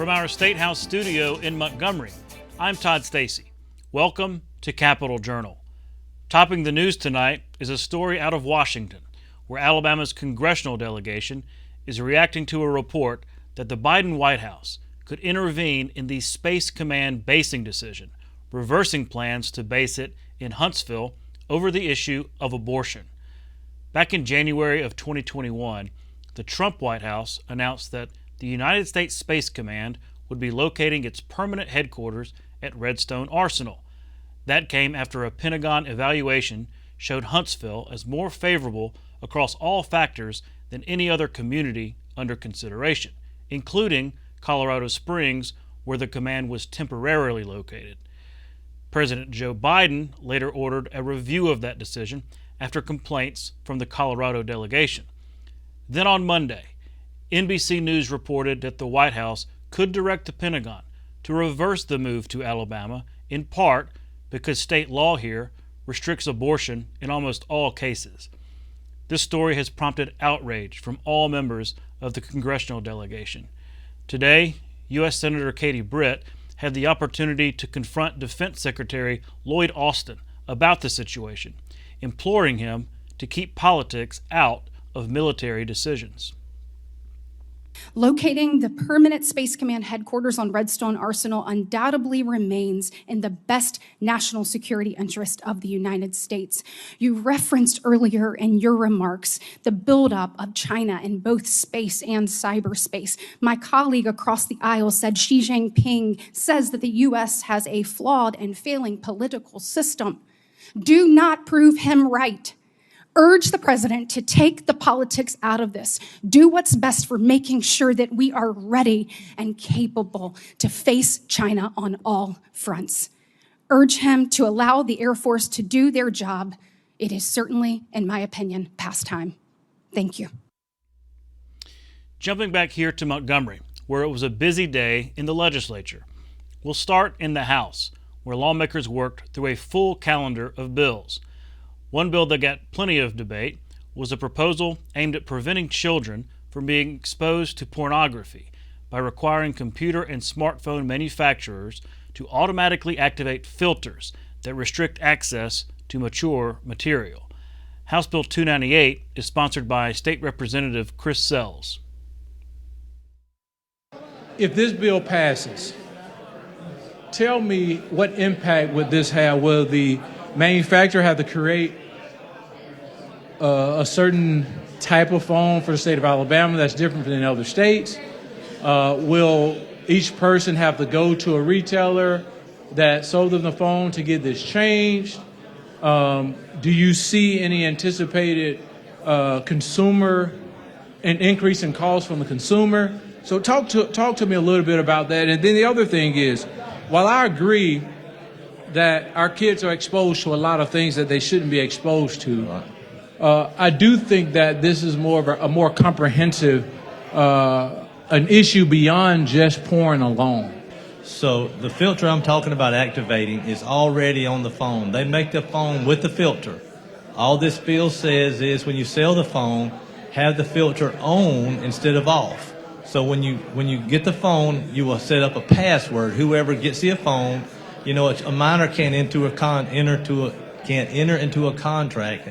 From our State House studio in Montgomery, I'm Todd Stacy. Welcome to Capitol Journal. Topping the news tonight is a story out of Washington, where Alabama's congressional delegation is reacting to a report that the Biden White House could intervene in the Space Command basing decision, reversing plans to base it in Huntsville over the issue of abortion. Back in January of 2021, the Trump White House announced that the United States Space Command would be locating its permanent headquarters at Redstone Arsenal. That came after a Pentagon evaluation showed Huntsville as more favorable across all factors than any other community under consideration, including Colorado Springs, where the command was temporarily located. President Joe Biden later ordered a review of that decision after complaints from the Colorado delegation. Then on Monday, NBC News reported that the White House could direct the Pentagon to reverse the move to Alabama, in part because state law here restricts abortion in almost all cases. This story has prompted outrage from all members of the congressional delegation. Today, U.S. Senator Katie Britt had the opportunity to confront Defense Secretary Lloyd Austin about the situation, imploring him to keep politics out of military decisions. Locating the permanent Space Command headquarters on Redstone Arsenal undoubtedly remains in the best national security interest of the United States. You referenced earlier in your remarks the buildup of China in both space and cyberspace. My colleague across the aisle said Xi Jinping says that the U.S. has a flawed and failing political system. Do not prove him right. Urge the president to take the politics out of this. Do what's best for making sure that we are ready and capable to face China on all fronts. Urge him to allow the Air Force to do their job. It is certainly, in my opinion, past time. Thank you. Jumping back here to Montgomery, where it was a busy day in the legislature. We'll start in the House, where lawmakers worked through a full calendar of bills. One bill that got plenty of debate was a proposal aimed at preventing children from being exposed to pornography by requiring computer and smartphone manufacturers to automatically activate filters that restrict access to mature material. House Bill 298 is sponsored by State Representative Chris Sells. If this bill passes, tell me what impact would this have? Will the manufacturer have to create a certain type of phone for the state of Alabama that's different than other states? Will each person have to go to a retailer that sold them the phone to get this changed? Do you see any anticipated consumer an increase in costs from the consumer? So talk to me a little bit about that. And then the other thing is, while I agree that our kids are exposed to a lot of things that they shouldn't be exposed to, I do think that this is more of a more comprehensive an issue beyond just porn alone. So the filter I'm talking about activating is already on the phone. They make the phone with the filter. All this bill says is when you sell the phone, have the filter on instead of off. So when you get the phone, you will set up a password. Whoever gets the phone, you know, a minor can't enter into a contract.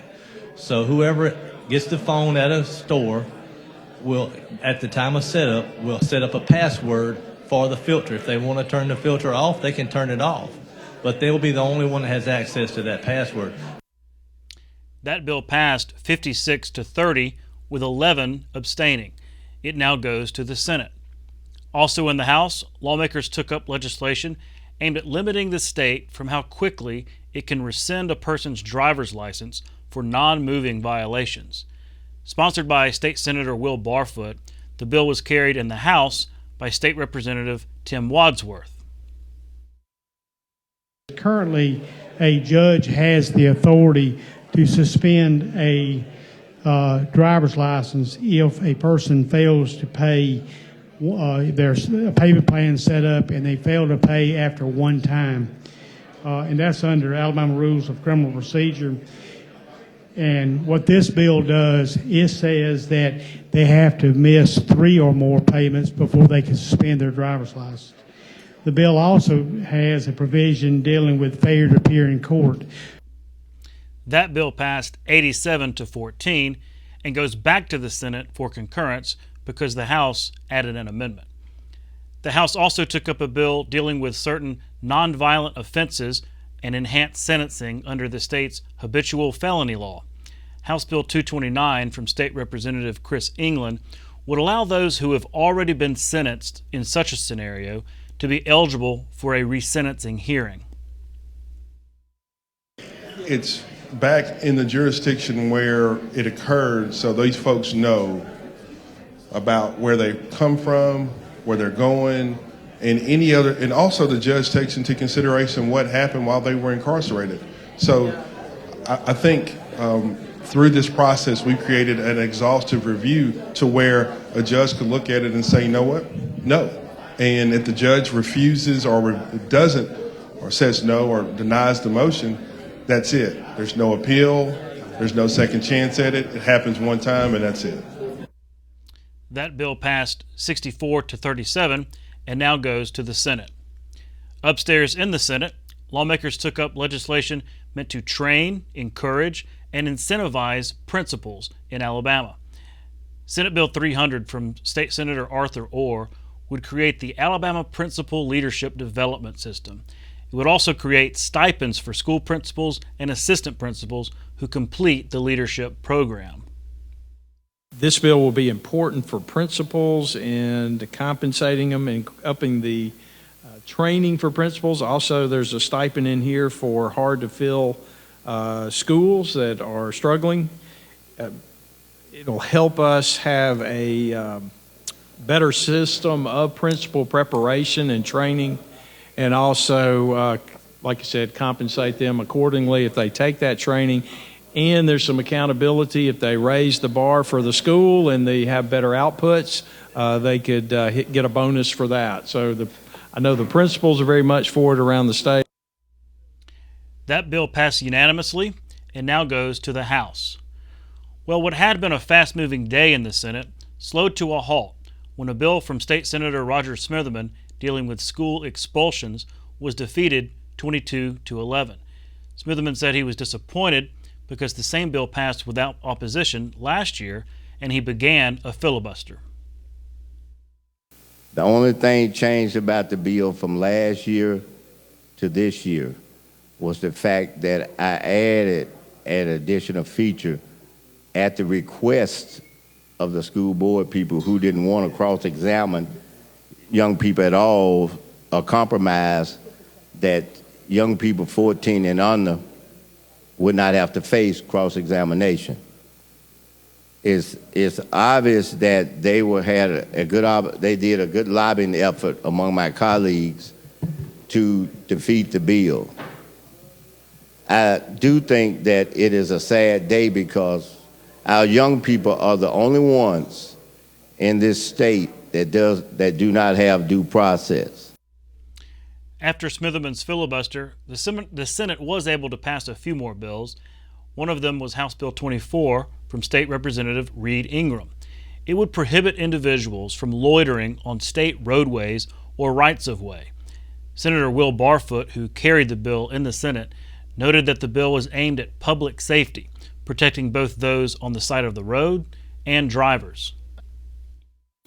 So whoever gets the phone at a store will, at the time of setup, will set up a password for the filter. If they want to turn the filter off, they can turn it off. But they will be the only one that has access to that password. That bill passed 56-30 with 11 abstaining. It now goes to the Senate. Also in the House, lawmakers took up legislation aimed at limiting the state from how quickly it can rescind a person's driver's license for non-moving violations. Sponsored by State Senator Will Barfoot, the bill was carried in the House by State Representative Tim Wadsworth. Currently, a judge has the authority to suspend a driver's license if a person fails to pay. There's a payment plan set up and they fail to pay after one time. And that's under Alabama Rules of Criminal Procedure. And what this bill does, it says that they have to miss 3 or more payments before they can suspend their driver's license. The bill also has a provision dealing with failure to appear in court. That bill passed 87-14 and goes back to the Senate for concurrence because the House added an amendment. The House also took up a bill dealing with certain nonviolent offenses and enhanced sentencing under the state's habitual felony law. House Bill 229 from State Representative Chris England would allow those who have already been sentenced in such a scenario to be eligible for a resentencing hearing. It's back in the jurisdiction where it occurred, so these folks know about where they come from, where they're going, and any other, and also the judge takes into consideration what happened while they were incarcerated. So I think through this process, we created an exhaustive review to where a judge could look at it and say, you know what? No. And if the judge refuses or doesn't, or says no, or denies the motion, that's it. There's no appeal. There's no second chance at it. It happens one time, and that's it. That bill passed 64-37 and now goes to the Senate. Upstairs in the Senate, lawmakers took up legislation meant to train, encourage, and incentivize principals in Alabama. Senate Bill 300 from State Senator Arthur Orr would create the Alabama Principal Leadership Development System. It would also create stipends for school principals and assistant principals who complete the leadership program. This bill will be important for principals and compensating them and upping the training for principals. Also, there's a stipend in here for hard-to-fill schools that are struggling. It'll help us have a better system of principal preparation and training, and also, like I said, compensate them accordingly if they take that training. And there's some accountability. If they raise the bar for the school and they have better outputs, they could get a bonus for that. So I know the principals are very much for it around the state. That bill passed unanimously and now goes to the House. Well, what had been a fast-moving day in the Senate slowed to a halt when a bill from State Senator Roger Smitherman dealing with school expulsions was defeated 22-11. Smitherman said he was disappointed because the same bill passed without opposition last year, and he began a filibuster. The only thing changed about the bill from last year to this year was the fact that I added an additional feature at the request of the school board people who didn't want to cross-examine young people at all, a compromise that young people 14 and under would not have to face cross-examination. It's obvious that they did a good lobbying effort among my colleagues to defeat the bill. I do think that it is a sad day because our young people are the only ones in this state that do not have due process. After Smitherman's filibuster, the Senate was able to pass a few more bills. One of them was House Bill 24 from State Representative Reed Ingram. It would prohibit individuals from loitering on state roadways or rights-of-way. Senator Will Barfoot, who carried the bill in the Senate, noted that the bill was aimed at public safety, protecting both those on the side of the road and drivers.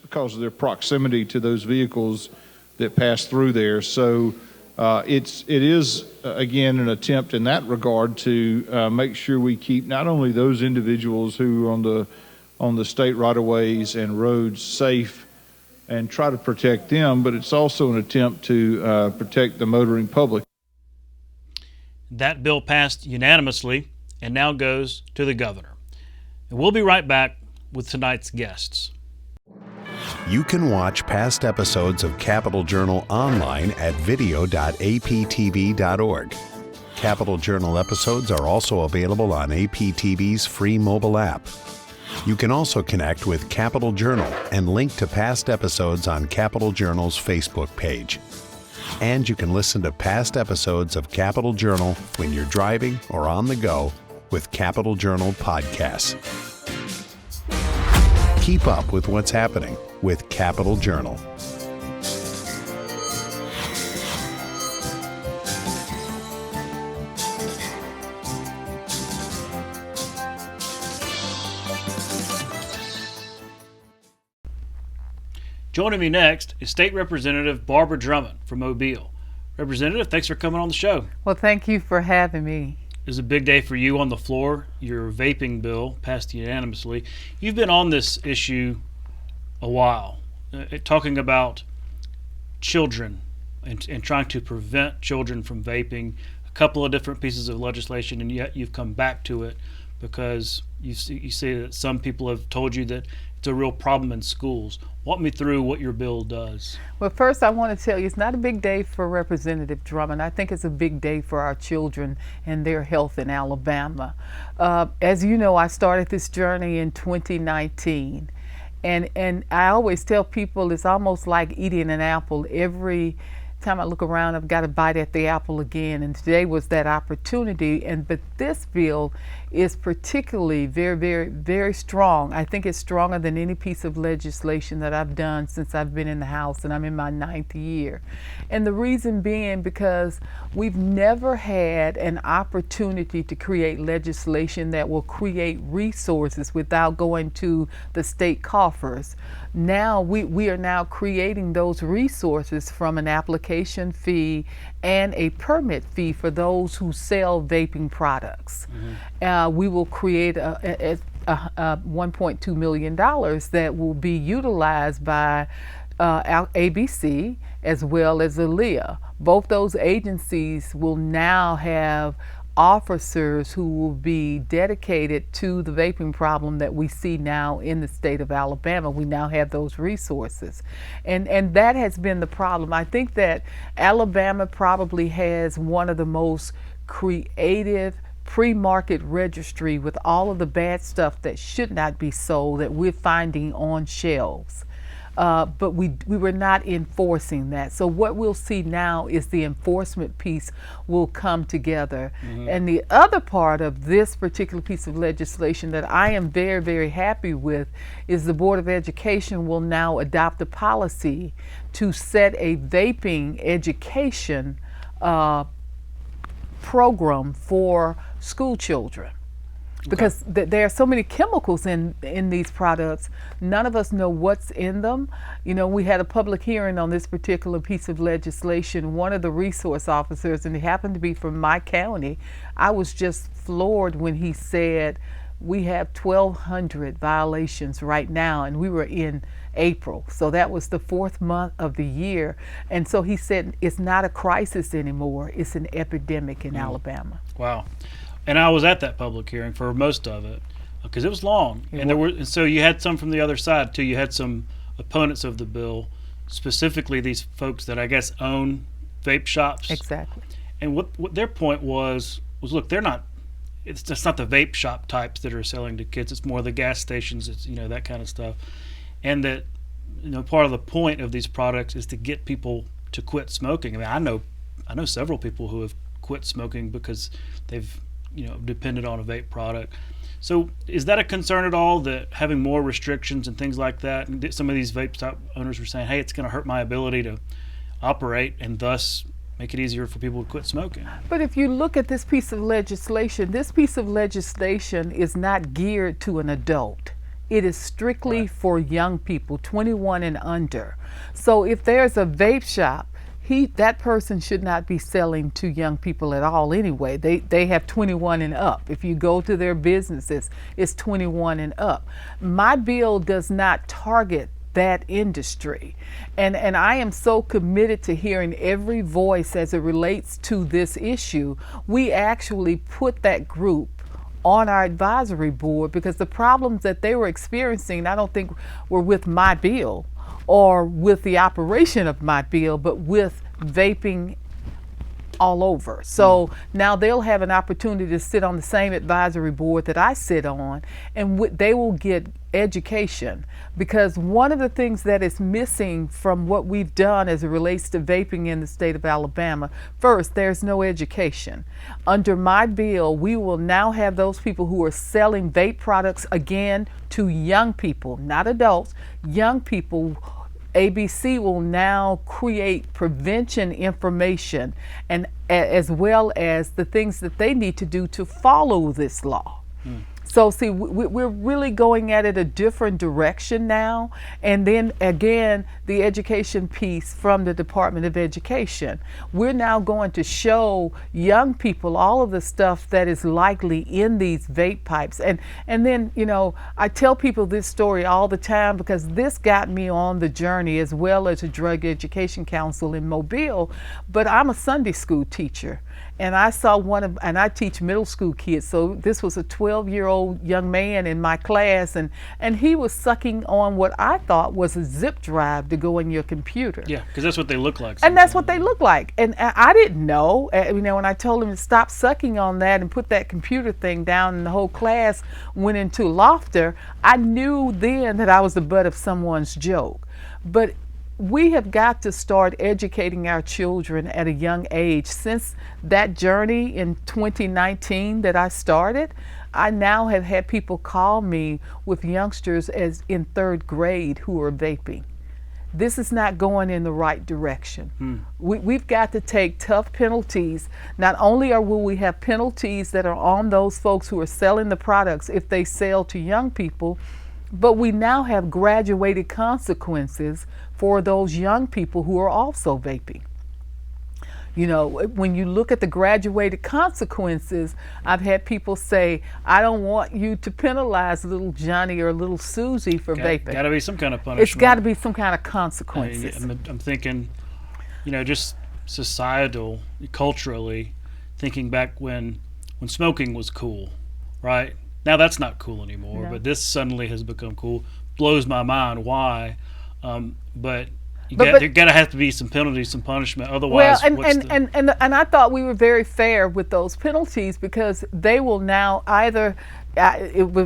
Because of their proximity to those vehicles that pass through there. So it is again, an attempt in that regard to make sure we keep not only those individuals who are on the state right-of-ways and roads safe and try to protect them, but it's also an attempt to protect the motoring public. That bill passed unanimously and now goes to the governor. And we'll be right back with tonight's guests. You can watch past episodes of Capital Journal online at video.aptv.org. Capital Journal episodes are also available on APTV's free mobile app. You can also connect with Capital Journal and link to past episodes on Capital Journal's Facebook page. And you can listen to past episodes of Capital Journal when you're driving or on the go with Capital Journal podcasts. Keep up with what's happening with Capital Journal. Joining me next is State Representative Barbara Drummond from Mobile. Representative, thanks for coming on the show. Well, thank you for having me. It was a big day for you on the floor. Your vaping bill passed unanimously. You've been on this issue a while, talking about children and trying to prevent children from vaping, a couple of different pieces of legislation, and yet you've come back to it because you say that some people have told you that it's a real problem in schools. Walk me through what your bill does. Well, first I want to tell you it's not a big day for Representative Drummond. I think it's a big day for our children and their health in Alabama. As you know, I started this journey in 2019. And I always tell people it's almost like eating an apple. Every time I look around, I've got to bite at the apple again, and today was that opportunity. But this bill is particularly very strong. I think it's stronger than any piece of legislation that I've done since I've been in the House, and I'm in my 9th year. And the reason being because we've never had an opportunity to create legislation that will create resources without going to the state coffers. Now we are now creating those resources from an application fee and a permit fee for those who sell vaping products. We will create a $1.2 million that will be utilized by ABC as well as ALEA. Both those agencies will now have officers who will be dedicated to the vaping problem that we see now in the state of Alabama. We now have those resources. And that has been the problem. I think that Alabama probably has one of the most creative pre-market registry with all of the bad stuff that should not be sold that we're finding on shelves. But we were not enforcing that. So what we'll see now is the enforcement piece will come together. And the other part of this particular piece of legislation that I am very happy with is the Board of Education will now adopt a policy to set a vaping education program for school children. Because there are so many chemicals in these products, none of us know what's in them. You know, we had a public hearing on this particular piece of legislation. One of the resource officers, and he happened to be from my county, I was just floored when he said, we have 1,200 violations right now, and we were in April. So that was the 4th month of the year. And so he said, it's not a crisis anymore, it's an epidemic in Alabama. Wow. And I was at that public hearing for most of it because it was long, and so you had some from the other side too. You had some opponents of the bill, specifically these folks that I guess own vape shops. Exactly. And what their point was look, they're not. It's just not the vape shop types that are selling to kids. It's more the gas stations. It's that kind of stuff, and that part of the point of these products is to get people to quit smoking. I mean, I know several people who have quit smoking because they've dependent on a vape product. So is that a concern at all, that having more restrictions and things like that, and some of these vape shop owners were saying, hey, it's going to hurt my ability to operate and thus make it easier for people to quit smoking? But if you look at this piece of legislation is not geared to an adult. It is strictly for young people, 21 and under. So if there's a vape shop, that person should not be selling to young people at all anyway. They have 21 and up. If you go to their businesses, it's 21 and up. My bill does not target that industry. And I am so committed to hearing every voice as it relates to this issue. We actually put that group on our advisory board because the problems that they were experiencing, I don't think were with my bill or with the operation of my bill, but with vaping all over. So now they'll have an opportunity to sit on the same advisory board that I sit on, and they will get education, because one of the things that is missing from what we've done as it relates to vaping in the state of Alabama, first, there's no education. Under my bill, we will now have those people who are selling vape products again to young people, not adults, young people. ABC will now create prevention information, and as well as the things that they need to do to follow this law. So see, we're really going at it a different direction now. And then again, the education piece from the Department of Education. We're now going to show young people all of the stuff that is likely in these vape pipes. And then, you know, I tell people this story all the time because this got me on the journey, as well as a drug education council in Mobile. But I'm a Sunday school teacher. And I saw and I teach middle school kids, so this was a 12-year-old young man in my class, and he was sucking on what I thought was a zip drive to go in your computer. Yeah, because that's what they look like. And that's what they look like. And I didn't know, you know, when I told him to stop sucking on that and put that computer thing down, and the whole class went into laughter, I knew then that I was the butt of someone's joke. But we have got to start educating our children at a young age. Since that journey in 2019 that I started, I now have had people call me with youngsters as in 3rd grade who are vaping. This is not going in the right direction. We've got to take tough penalties. Not only will we have penalties that are on those folks who are selling the products if they sell to young people, but we now have graduated consequences for those young people who are also vaping. You know, when you look at the graduated consequences, I've had people say, I don't want you to penalize little Johnny or little Susie for vaping. Got to be some kind of punishment. It's got to be some kind of consequences. I'm thinking, you know, just societal, culturally, thinking back when smoking was cool, right? Now that's not cool anymore, No. but this suddenly has become cool. Blows my mind why, but there gotta have to be some penalties, some punishment. Otherwise, and I thought we were very fair with those penalties, because they will now either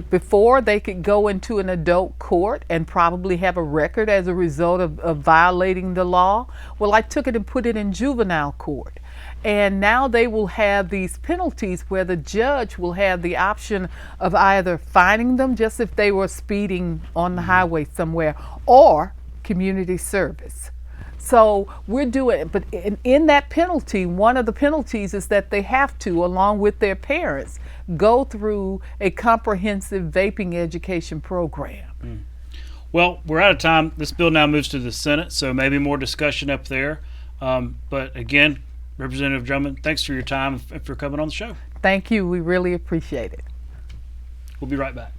before they could go into an adult court and probably have a record as a result of violating the law. Well, I took it and put it in juvenile court. And now they will have these penalties where the judge will have the option of either fining them just if they were speeding on the highway somewhere, or community service. So we're doing it, but in that penalty, one of the penalties is that they have to, along with their parents, go through a comprehensive vaping education program. Well, we're out of time. This bill now moves to the Senate, so maybe more discussion up there. But again, Representative Drummond, thanks for your time and for coming on the show. Thank you. We really appreciate it. We'll be right back.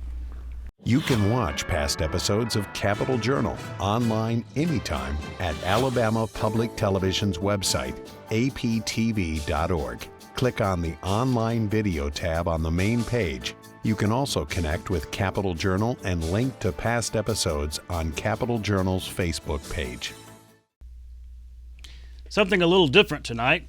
You can watch past episodes of Capitol Journal online anytime at Alabama Public Television's website, aptv.org. Click on the Online Video tab on the main page. You can also connect with Capitol Journal and link to past episodes on Capitol Journal's Facebook page. Something a little different tonight.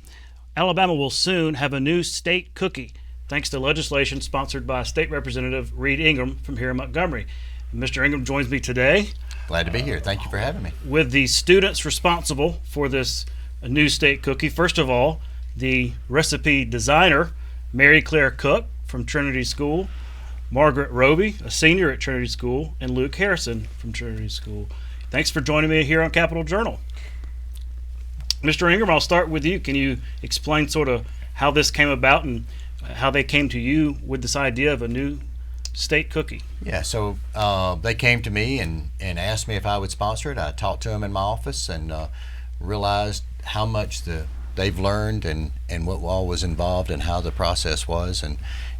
Alabama will soon have a new state cookie, thanks to legislation sponsored by State Representative Reed Ingram from here in Montgomery. Mr. Ingram joins me today. Glad to be here. Thank you for having me. With the students responsible for this new state cookie. First of all, the recipe designer, Mary Claire Cook from Trinity School, Margaret Roby, a senior at Trinity School, and Luke Harrison from Trinity School. Thanks for joining me here on Capitol Journal. Mr. Ingram, I'll start with you. Can you explain sort of how this came about and how they came to you with this idea of a new state cookie? Yeah, so they came to me and asked me if I would sponsor it. I talked to them in my office and realized how much they've learned and what all was involved and how the process was.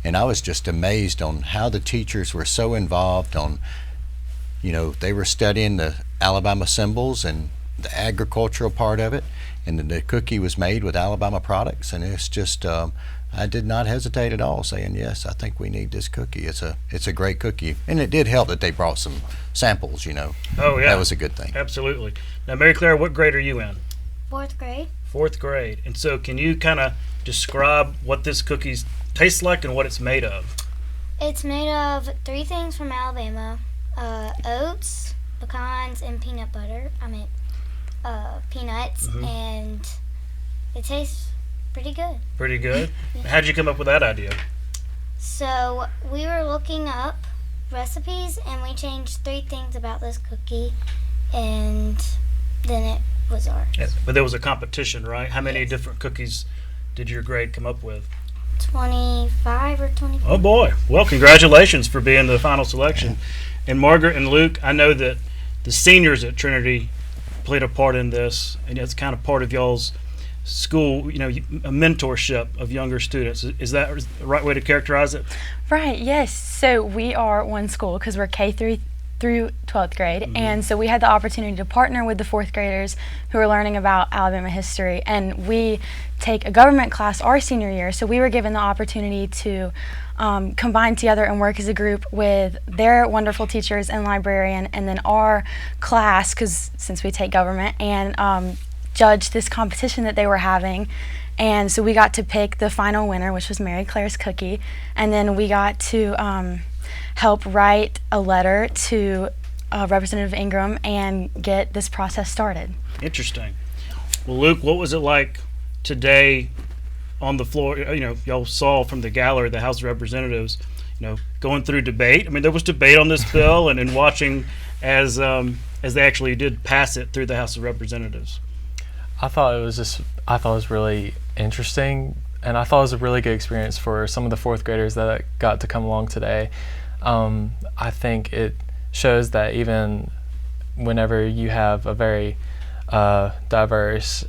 And I was just amazed on how the teachers were so involved on, you know, they were studying the Alabama symbols and the agricultural part of it. And the cookie was made with Alabama products, and it's just I did not hesitate at all, saying yes, I think we need this cookie. It's a great cookie, and it did help that they brought some samples. You know, oh yeah, that was a good thing. Absolutely. Now, Mary Claire, what grade are you in? 4th grade. 4th grade. And so can you kind of describe what this cookie tastes like and what it's made of? It's made of 3 things from Alabama: oats, pecans, and peanut butter. Peanuts, and it tastes pretty good. Pretty good? Yeah. How'd you come up with that idea? So we were looking up recipes, and we changed 3 things about this cookie, and then it was ours. Yeah, but there was a competition, right? How many different cookies did your grade come up with? 25 or 24. Oh boy. Well, congratulations for being the final selection. And Margaret and Luke, I know that the seniors at Trinity played a part in this, and it's kind of part of y'all's school, a mentorship of younger students. Is that the right way to characterize it? Right, yes. So we are one school because we're K through 12th grade, and so we had the opportunity to partner with the 4th graders who are learning about Alabama history, and we take a government class our senior year, so we were given the opportunity to combine together and work as a group with their wonderful teachers and librarian, and then our class, because since we take government, and judge this competition that they were having. And so we got to pick the final winner, which was Mary Claire's cookie, and then we got to help write a letter to Representative Ingram and get this process started. Interesting. Well, Luke, what was it like today on the floor? Y'all saw from the gallery, the House of Representatives, going through debate. I mean, there was debate on this bill, and watching as they actually did pass it through the House of Representatives. I thought it was really interesting, and I thought it was a really good experience for some of the 4th graders that got to come along today. I think it shows that even whenever you have a very diverse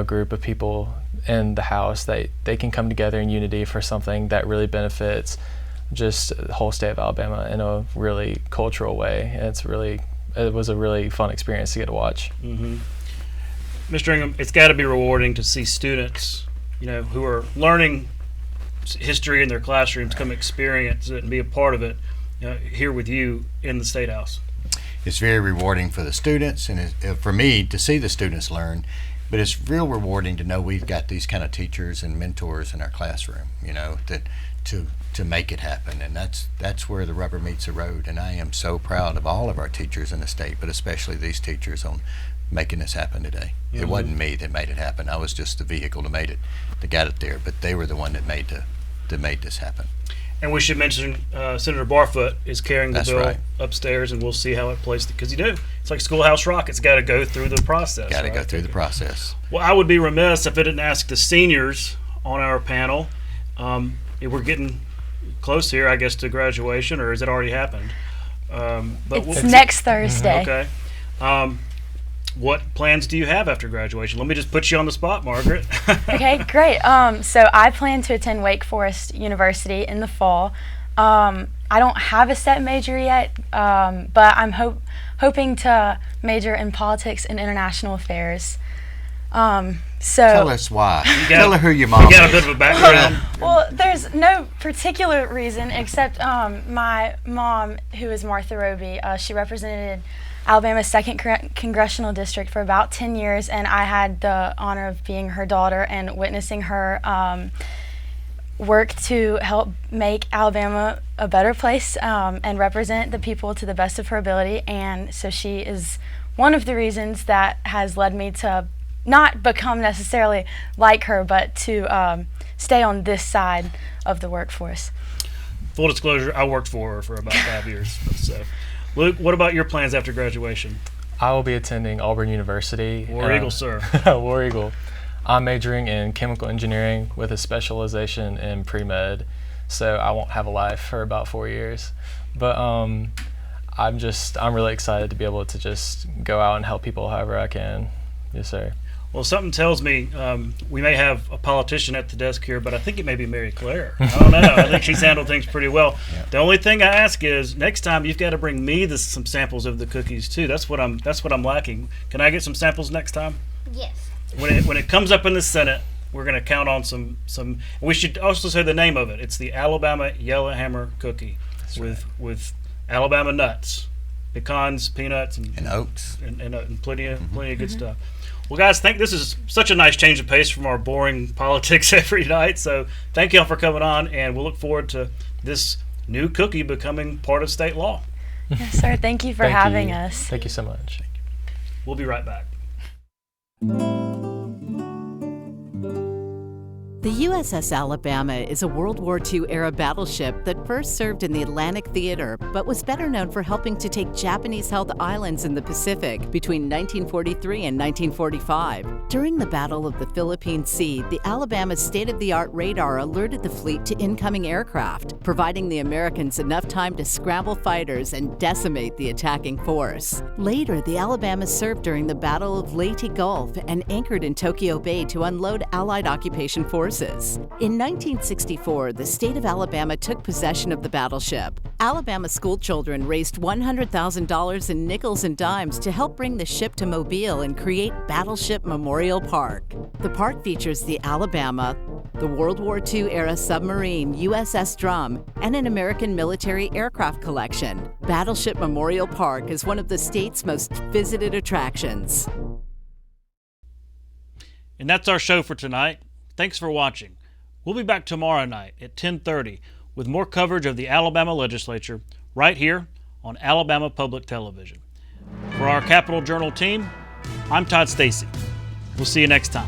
group of people in the House, they can come together in unity for something that really benefits just the whole state of Alabama in a really cultural way. It was a really fun experience to get to watch. Mr. Ingram, it's got to be rewarding to see students, who are learning history in their classrooms come experience it and be a part of it here with you in the State House. It's very rewarding for the students, and for me to see the students learn, but it's real rewarding to know we've got these kind of teachers and mentors in our classroom, that to make it happen, and that's where the rubber meets the road. And I am so proud of all of our teachers in the state, but especially these teachers on making this happen today. It wasn't me that made it happen. I was just the vehicle that got it there, but they were the one that made this happen. And we should mention Senator Barfoot is carrying the bill upstairs, and we'll see how it plays, because it's like Schoolhouse Rock. It's got to go through the process. Got to go through the process. Well, I would be remiss if I didn't ask the seniors on our panel. We're getting close here, I guess, to graduation, or has it already happened? But it's next Thursday. Okay. What plans do you have after graduation? Let me just put you on the spot, Margaret. Okay, great. So I plan to attend Wake Forest University in the fall. I don't have a set major yet, but I'm hoping to major in politics and international affairs. Tell us why. Tell her who your mom is. You got a bit of a background. Well, there's no particular reason except my mom, who is Martha Roby, she represented Alabama's 2nd Congressional District for about 10 years, and I had the honor of being her daughter and witnessing her work to help make Alabama a better place and represent the people to the best of her ability. And so she is one of the reasons that has led me to not become necessarily like her, but to stay on this side of the workforce. Full disclosure, I worked for her for about 5 years. So, Luke, what about your plans after graduation? I will be attending Auburn University. War Eagle, sir. War Eagle. I'm majoring in chemical engineering with a specialization in pre-med, so I won't have a life for about 4 years. But I'm really excited to be able to just go out and help people however I can. Yes, sir. Well, something tells me we may have a politician at the desk here, but I think it may be Mary Claire. I don't know. I think she's handled things pretty well. Yeah. The only thing I ask is next time you've got to bring me some samples of the cookies too. That's what I'm lacking. Can I get some samples next time? Yes. When it comes up in the Senate, we're going to count on some. We should also say the name of it. It's the Alabama Yellowhammer Cookie with Alabama nuts, pecans, peanuts, and oats, and plenty of good stuff. Well, guys, this is such a nice change of pace from our boring politics every night. So thank y'all for coming on, and we'll look forward to this new cookie becoming part of state law. Yes, sir. Thank you for having us. Thank you so much. We'll be right back. The USS Alabama is a World War II-era battleship that first served in the Atlantic Theater, but was better known for helping to take Japanese-held islands in the Pacific between 1943 and 1945. During the Battle of the Philippine Sea, the Alabama's state-of-the-art radar alerted the fleet to incoming aircraft, providing the Americans enough time to scramble fighters and decimate the attacking force. Later, the Alabama served during the Battle of Leyte Gulf and anchored in Tokyo Bay to unload Allied occupation forces. In 1964, the state of Alabama took possession of the battleship. Alabama school children raised $100,000 in nickels and dimes to help bring the ship to Mobile and create Battleship Memorial Park. The park features the Alabama, the World War II-era submarine USS Drum, and an American military aircraft collection. Battleship Memorial Park is one of the state's most visited attractions. And that's our show for tonight. Thanks for watching. We'll be back tomorrow night at 10:30 with more coverage of the Alabama Legislature right here on Alabama Public Television. For our Capitol Journal team, I'm Todd Stacy. We'll see you next time.